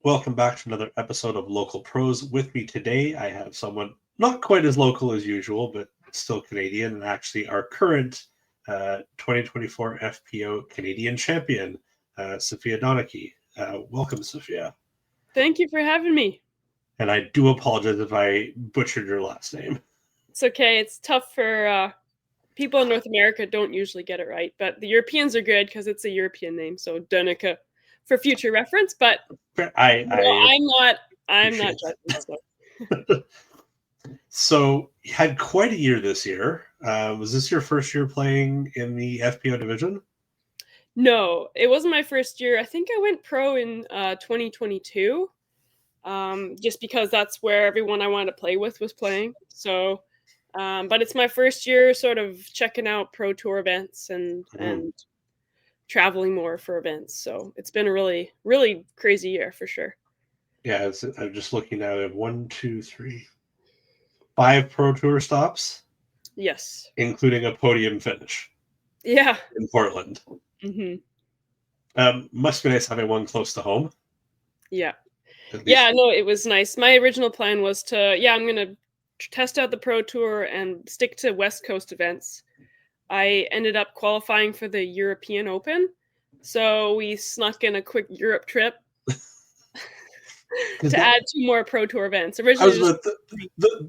Welcome back to another episode of Local Pros. With me today, I have someone not quite as local as usual, but still Canadian, and actually our current 2024 FPO Canadian champion, Sofia Donnecke. Welcome, Sofia. Thank you for having me. And I do apologize if I butchered your last name. It's okay. It's tough for people in North America don't usually get it right, but the Europeans are good because it's a European name. So Donnecke for future reference. But I I'm not. I'm not appreciate judging. So. that. So you had quite a year this year. Was this your first year playing in the FPO division? No, it wasn't my first year. I think I went pro in 2022, just because that's where everyone I wanted to play with was playing. So, but it's my first year sort of checking out pro tour events and traveling more for events. So it's been a really, really crazy year for sure. Yeah, I'm just looking now. I have 5 Pro Tour stops, Yes. including a podium finish Yeah. in Portland. hmm Must be nice having one close to home. Yeah. At least. Yeah. No, it was nice. My original plan was I'm going to test out the Pro Tour and stick to West Coast events. I ended up qualifying for the European Open. So we snuck in a quick Europe trip to add 2 more Pro Tour events. Originally,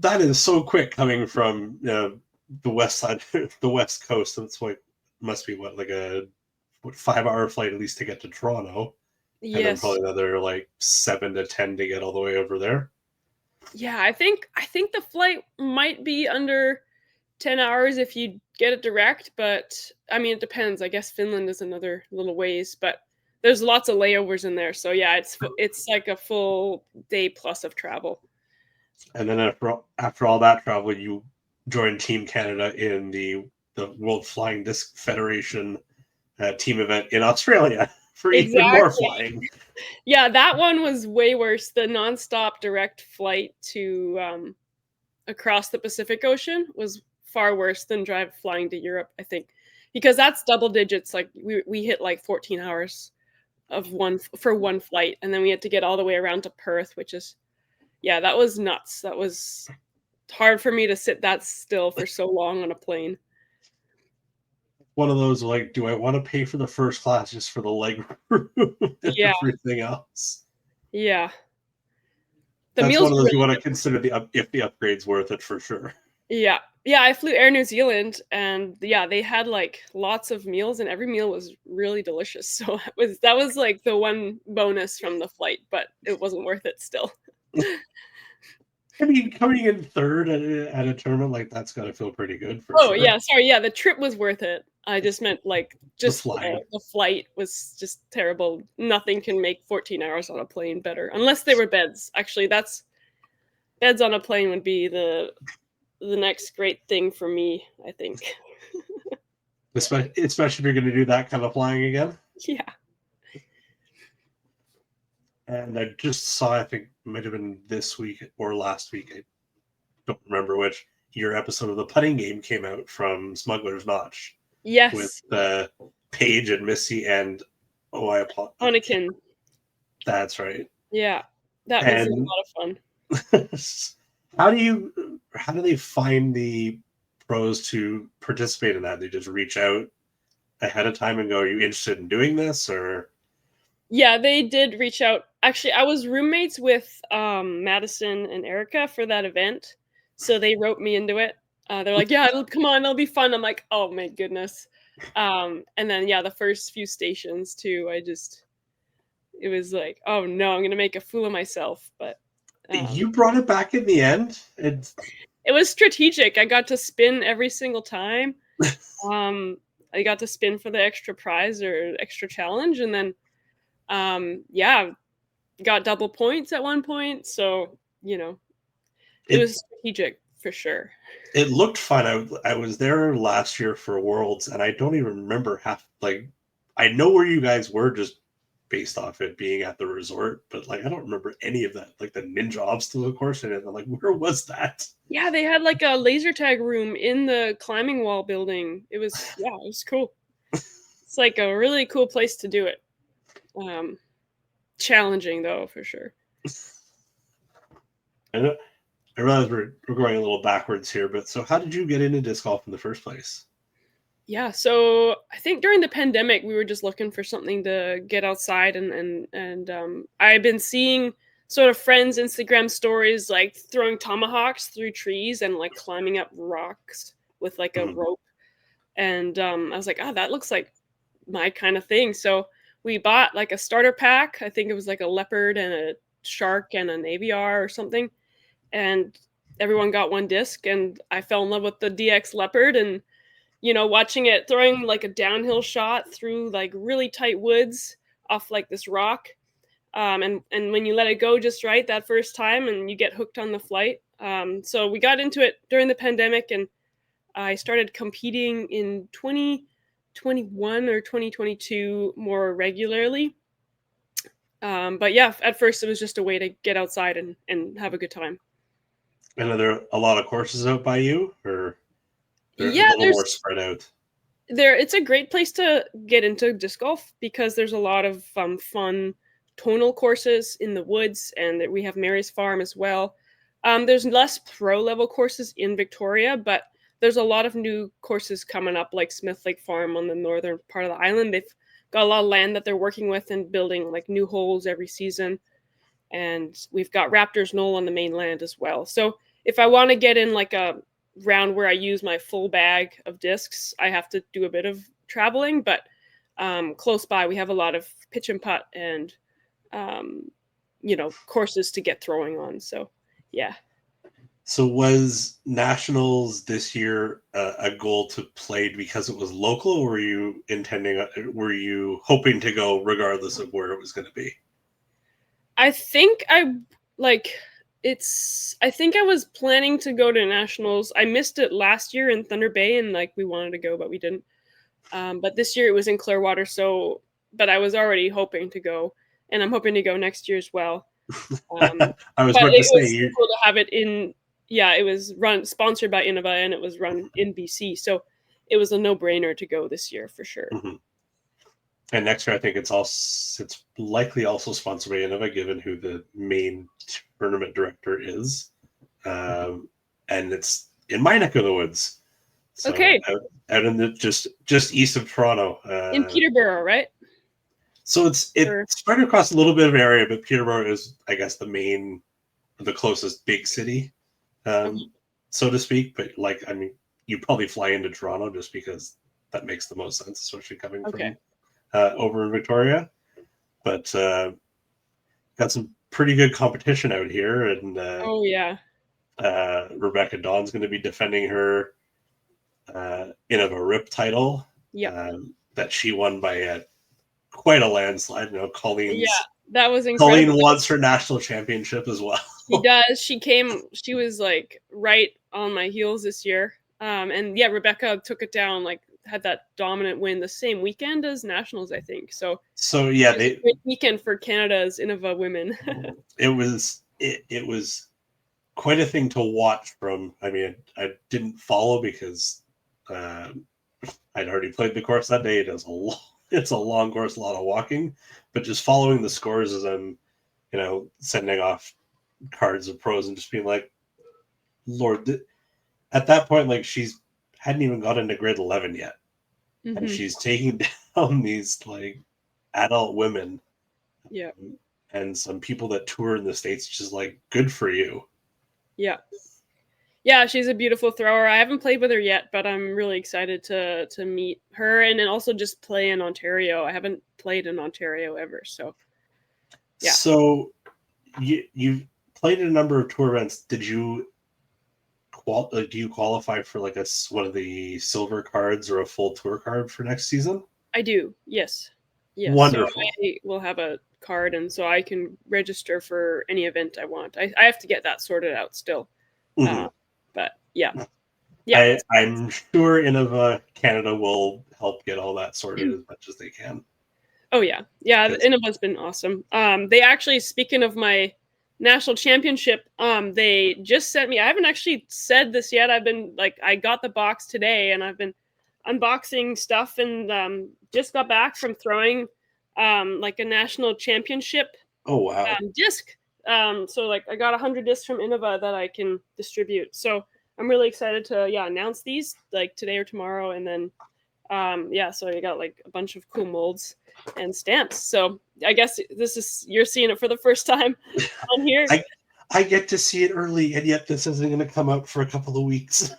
that is so quick coming from the west side, the West Coast. That's like must be like a 5-hour flight at least to get to Toronto, and then yes. probably another like 7 to 10 to get all the way over there. Yeah, I think the flight might be under 10 hours if you get it direct, but I mean, it depends. I guess Finland is another little ways, but there's lots of layovers in there. So yeah, it's like a full day plus of travel. And then after all that travel, you joined Team Canada in the World Flying Disc Federation team event in Australia for even more Exactly. flying. Yeah, that one was way worse. The nonstop direct flight to across the Pacific Ocean was far worse than flying to Europe, I think, because that's double digits. Like we hit like 14 hours of one flight, and then we had to get all the way around to Perth, which is that was nuts. That was hard for me to sit that still for so long on a plane. One of those like, do I want to pay for the first class just for the leg room and Yeah, everything else? yeah. The That's meals one of were those you really want to good. consider if the upgrade's worth it for sure. Yeah. Yeah, I flew Air New Zealand, and yeah, they had like lots of meals and every meal was really delicious. So that was like the one bonus from the flight, but it wasn't worth it still. I mean, coming in third at a tournament like that's got to feel pretty good for Oh, sure. yeah, sorry, yeah, the trip was worth it. I just meant, like, The just flying. the flight was just terrible. Nothing can make 14 hours on a plane better, unless they were beds. Actually, that's beds on a plane would be the next great thing for me, I think. Especially if you're going to do that kind of flying again. Yeah. And I just saw, I think it might have been this week or last week, I don't remember which, your episode of the putting game came out from Smuggler's Notch with Yes. Paige and Missy and I apologize. Anakin. That's right. Yeah. That was a And lot of fun. how do they find the pros to participate in that? They just reach out ahead of time and go, "Are you interested in doing this?" Or Yeah, they did reach out. Actually, I was roommates with Madison and Erica for that event, so they wrote me into it. They're like, "Yeah, come on, it'll be fun." I'm like, "Oh my goodness!" And then yeah, the first few stations too, it was like, "Oh no, I'm gonna make a fool of myself." But you brought it back in the end. it was strategic. I got to spin every single time. Um, I got to spin for the extra prize or extra challenge, and then yeah, got double points at one point. So it it was strategic for sure. it looked fun. I was there last year for Worlds, and I don't even remember half. Like, I know where you guys were just based off it being at the resort, but like I don't remember any of that. Like the ninja obstacle course, and I'm like, where was that? Yeah, they had like a laser tag room in the climbing wall building. It was cool. It's like a really cool place to do it. Um, challenging though, for sure. I realize we're going a little backwards here, but so how did you get into disc golf in the first place? Yeah, so I think during the pandemic we were just looking for something to get outside, and I've been seeing sort of friends' Instagram stories like throwing tomahawks through trees and like climbing up rocks with like a Mhm. rope, and I was like, oh, that looks like my kind of thing. So we bought like a starter pack. I think it was like a leopard and a shark and an AVR or something, and everyone got one disc, and I fell in love with the DX leopard, and watching it throwing like a downhill shot through like really tight woods off like this rock. And when you let it go just right that first time and you get hooked on the flight. So we got into it during the pandemic, and I started competing in 2021 or 2022 more regularly. But yeah, at first it was just a way to get outside and have a good time. And are there a lot of courses out by you, or they're a Yeah, little more spread out? it's a great place to get into disc golf because there's a lot of fun tonal courses in the woods, and that we have Mary's Farm as well. There's less pro level courses in Victoria, but there's a lot of new courses coming up, like Smith Lake Farm on the northern part of the island. They've got a lot of land that they're working with and building like new holes every season, and we've got Raptors Knoll on the mainland as well. So if I want to get in like a round where I use my full bag of discs, I have to do a bit of traveling. But close by, we have a lot of pitch and putt and courses to get throwing on. So yeah. So was nationals this year a goal to play because it was local, or were you were you hoping to go regardless of where it was going to be? I think I think I was planning to go to nationals. I missed it last year in Thunder Bay, and like we wanted to go, but we didn't. But this year it was in Clearwater, but I was already hoping to go, and I'm hoping to go next year as well. I was But about to it say was you. cool to have it in. Yeah, it was sponsored by Innova, and it was run in BC, so it was a no-brainer to go this year for sure. Mhm. And next year, I think it's likely also sponsored by Innova, given who the main tournament director is, and it's in my neck of the woods, so Okay, out in the just east of Toronto. in Peterborough, right? So it's Or spread across a little bit of area, but Peterborough is, I guess, the closest big city, um, so to speak. But like, I mean, you probably fly into Toronto just because that makes the most sense, especially coming okay. from over in Victoria. But got some pretty good competition out here, and Oh yeah. Rebecca Dawn's going to be defending her in of a RIP title Yep. that she won by quite a landslide. You know, Yeah, Colleen's that was incredible. Colleen wants her national championship as well. She does. She was like right on my heels this year. And yeah, Rebecca took it down, like had that dominant win the same weekend as nationals, I think. So So yeah, it was a great weekend for Canada's Innova women. it was quite a thing to watch from. I mean, I didn't follow because uh, I'd already played the course that day. It's a long course, a lot of walking, but just following the scores as I'm, sending off cards of pros and just being like, Lord, at that point, like she's hadn't even got into grade 11 yet, and Hmm. she's taking down these like adult women Yeah. and some people that tour in the States, just like, good for you. Yeah. Yeah, she's a beautiful thrower. I haven't played with her yet, but I'm really excited to meet her and then also just play in Ontario. I haven't played in Ontario ever, so yeah. So you've played in a number of tour events. Did you do you qualify for like one of the silver cards or a full tour card for next season? I do. Yes. Yes. So Wonderful. I will have a card, and so I can register for any event I want. I have to get that sorted out still. Hmm. Uh, but yeah. Yeah. I'm sure Innova Canada will help get all that sorted as much as they can. Oh yeah. Yeah, Because Innova's been awesome. They actually, speaking of my national championship, they just sent me, I haven't actually said this yet. I've been like, I got the box today and I've been unboxing stuff, and just got back from throwing like a national championship Oh, wow. disc. So like I got 100 discs from Innova that I can distribute. So I'm really excited to announce these like today or tomorrow, and then so I got like a bunch of cool molds and stamps. So I guess you're seeing it for the first time on here. I get to see it early, and yet this isn't going to come out for a couple of weeks.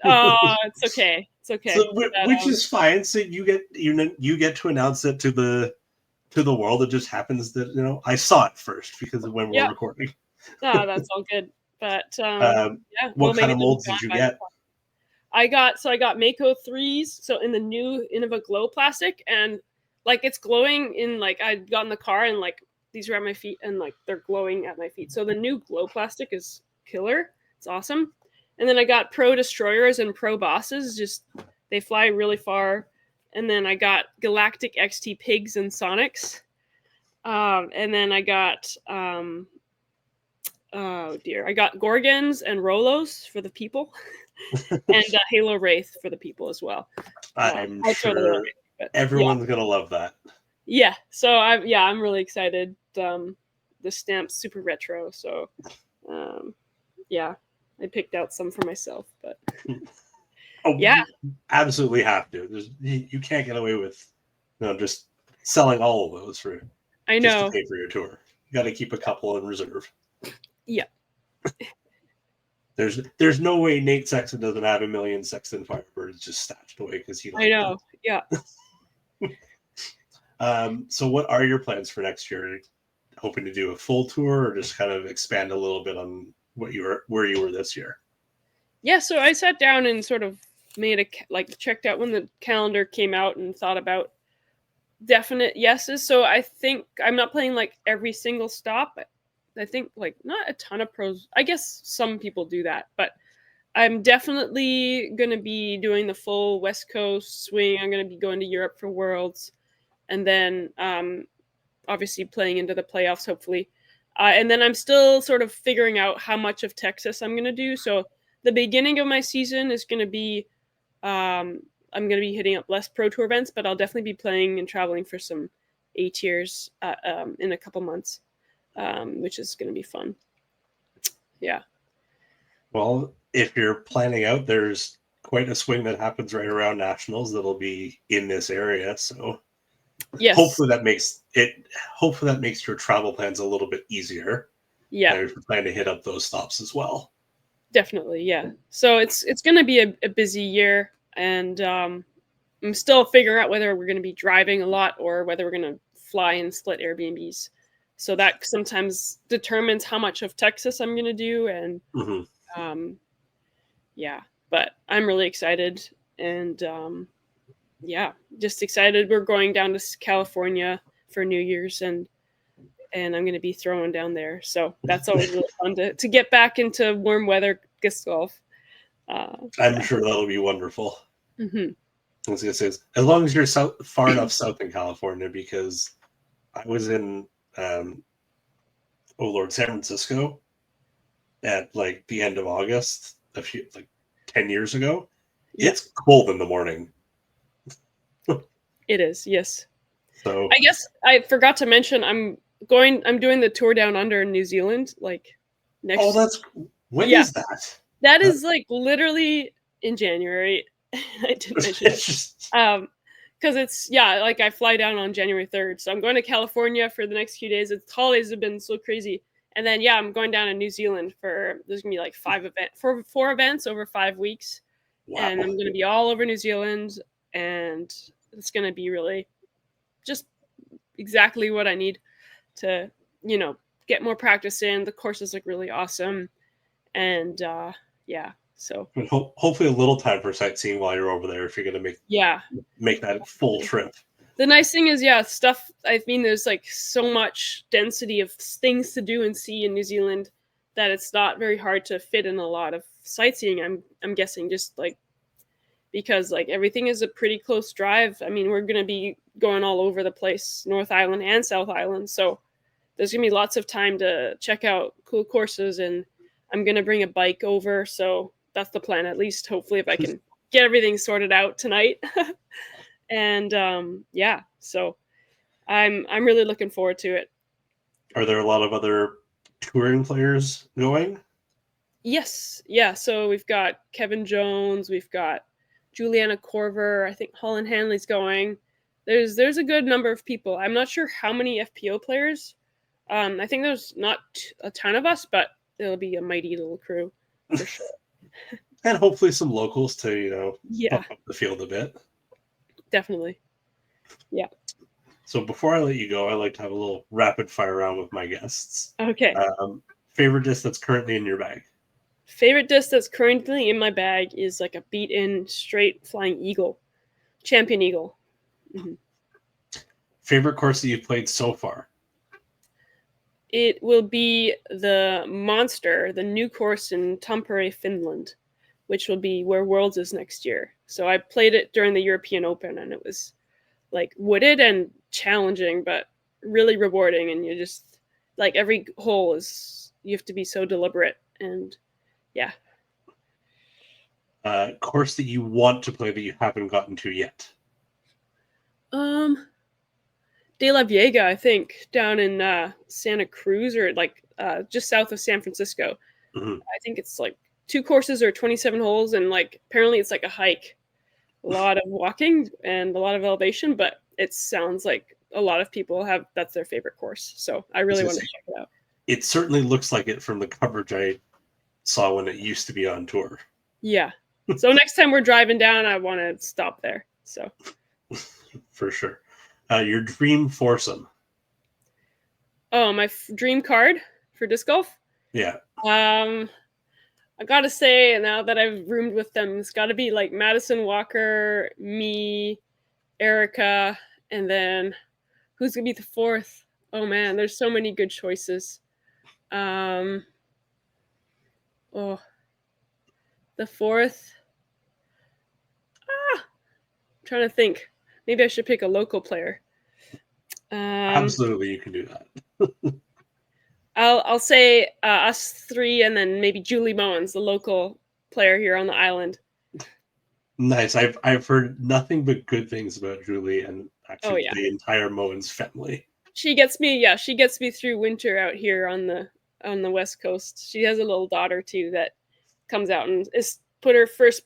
Oh, it's okay. It's okay. So, which is fine. So you get to announce it to the world. It just happens that I saw it first because of when we're recording. That's all good. But what kind of molds did you get? I got Mako 3s, so in the new Innova Glow plastic, and like it's glowing in like I got in the car and like these are at my feet and like they're glowing at my feet. So the new glow plastic is killer. It's awesome. And then I got Pro Destroyers and Pro Bosses, just they fly really far. And then I got Galactic XT Pigs and Sonics. And then I got I got Gorgons and Rolos for the people. And Halo Wraith for the people as well. I'm sure everyone's gonna love that. Yeah, so I'm really excited. The stamp's super retro, so I picked out some for myself, but you absolutely have to. You can't get away with just selling all of those for just to pay for your tour. You got to keep a couple in reserve. Yeah. There's no way Nate Sexton doesn't have 1 million Sexton Firebirds just stashed away because he. I know. Them. Yeah. So what are your plans for next year? Hoping to do a full tour or just kind of expand a little bit on where you were this year? Yeah. So I sat down and sort of made checked out when the calendar came out and thought about definite yeses. So I think I'm not playing like every single stop. I think like not a ton of pros. I guess some people do that, but I'm definitely going to be doing the full West Coast swing. I'm going to be going to Europe for Worlds, and then obviously playing into the playoffs, hopefully. And then I'm still sort of figuring out how much of Texas I'm going to do. So the beginning of my season is going to be, I'm going to be hitting up less Pro Tour events, but I'll definitely be playing and traveling for some A tiers in a couple months. Which is going to be fun. Yeah. Well, if you're planning out, there's quite a swing that happens right around nationals that'll be in this area. So yes. Hopefully that makes your travel plans a little bit easier. Yeah. If you're planning to hit up those stops as well. Definitely. Yeah. So it's going to be a busy year, and I'm still figuring out whether we're going to be driving a lot or whether we're going to fly and split Airbnbs. So that sometimes determines how much of Texas I'm going to do. And but I'm really excited. And just excited. We're going down to California for New Year's, and I'm going to be throwing down there. So that's always really fun to get back into warm weather disc golf. I'm sure that'll be wonderful. Mm-hmm. I was going to say, as long as you're far enough south in California, because I was in San Francisco at like the end of August, 10 years ago. Yep. It's cold in the morning. It is, yes. So I guess I forgot to mention I'm doing the tour down under in New Zealand next. Oh, when is that? That is like literally in January. I didn't mention it. Because it's I fly down on January 3rd, so I'm going to California for the next few days. The holidays have been so crazy, and then I'm going down to New Zealand there's gonna be like 4 events over 5 weeks. Wow. And I'm gonna be all over New Zealand, and it's gonna be really just exactly what I need to get more practice in. The courses look really awesome, and so hopefully a little time for sightseeing while you're over there if you're going to make that full trip. The nice thing is, stuff. I mean, there's like so much density of things to do and see in New Zealand that it's not very hard to fit in a lot of sightseeing. I'm guessing just like because like everything is a pretty close drive. I mean, we're going to be going all over the place, North Island and South Island. So there's going to be lots of time to check out cool courses, and I'm going to bring a bike over. So that's the plan, at least. Hopefully, if I can get everything sorted out tonight. And so I'm really looking forward to it. Are there a lot of other touring players going? Yes, yeah. So we've got Kevin Jones, we've got Juliana Korver. I think Holland Hanley's going. There's a good number of people. I'm not sure how many FPO players. I think there's not a ton of us, but it'll be a mighty little crew for sure. And hopefully some locals to, Yeah, buff up the field a bit. definitely. Yeah. So before I let you go, I like to have a little rapid fire round with my guests. Okay. Favorite dish that's currently in your bag? Favorite dish that's currently in my bag is like a beat-in straight flying eagle, champion eagle. Mm-hmm. Favorite course that you've played so far? It will be the Monster, the new course in Tampere, Finland, which will be where Worlds is next year. So I played it during the European Open, and it was like wooded and challenging, but really rewarding. And you just like every hole is you have to be so deliberate, and yeah. Course that you want to play that you haven't gotten to yet? De La Viega, I think, down in Santa Cruz or like just south of San Francisco. Mm-hmm. I think it's like 2 courses or 27 holes, and like apparently it's like a hike, a lot of walking and a lot of elevation, but it sounds like a lot of people have that's their favorite course. So I really want to check it out. It certainly looks like it from the coverage I saw when it used to be on tour. Yeah. So next time we're driving down, I want to stop there. So for sure. Your dream foursome? Oh, my dream card for disc golf? Yeah. I gotta say, now that I've roomed with them, it's got to be like Madison Walker, me, Erica, and then who's gonna be the fourth? Oh man, there's so many good choices. The fourth. I'm trying to think. Maybe I should pick a local player. Absolutely, you can do that. I'll say us three, and then maybe Julie Mowens, the local player here on the island. Nice. I've heard nothing but good things about Julie and actually the entire Mowens family. She gets me through winter out here on the West Coast. She has a little daughter too that comes out and is put her first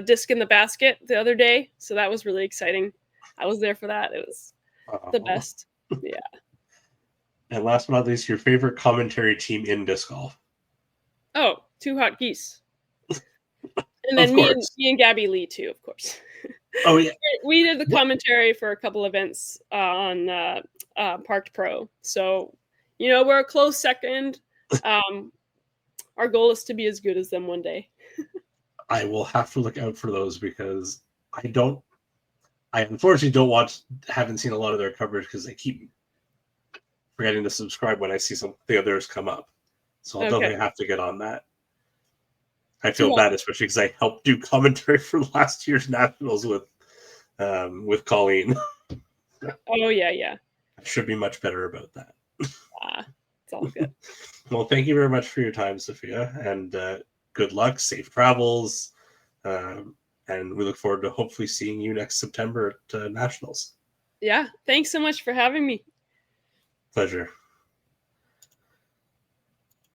disc in the basket the other day, so that was really exciting. I was there for that. It was the best. Yeah. And last but not least, your favorite commentary team in disc golf? Oh, Two Hot Geese. And then me and Gabby Lee too, of course. Oh yeah. We did the commentary for a couple events on Parked Pro. So, we're a close second. Our goal is to be as good as them one day. I will have to look out for those because I unfortunately haven't seen a lot of their coverage because I keep forgetting to subscribe when I see some of the others come up. So I'll definitely have to get on that. I feel bad, especially because I helped do commentary for last year's Nationals with Colleen. Oh yeah. I should be much better about that. It's all good. Well, thank you very much for your time, Sophia, and good luck, safe travels, and we look forward to hopefully seeing you next September at Nationals. Yeah, thanks so much for having me. Pleasure.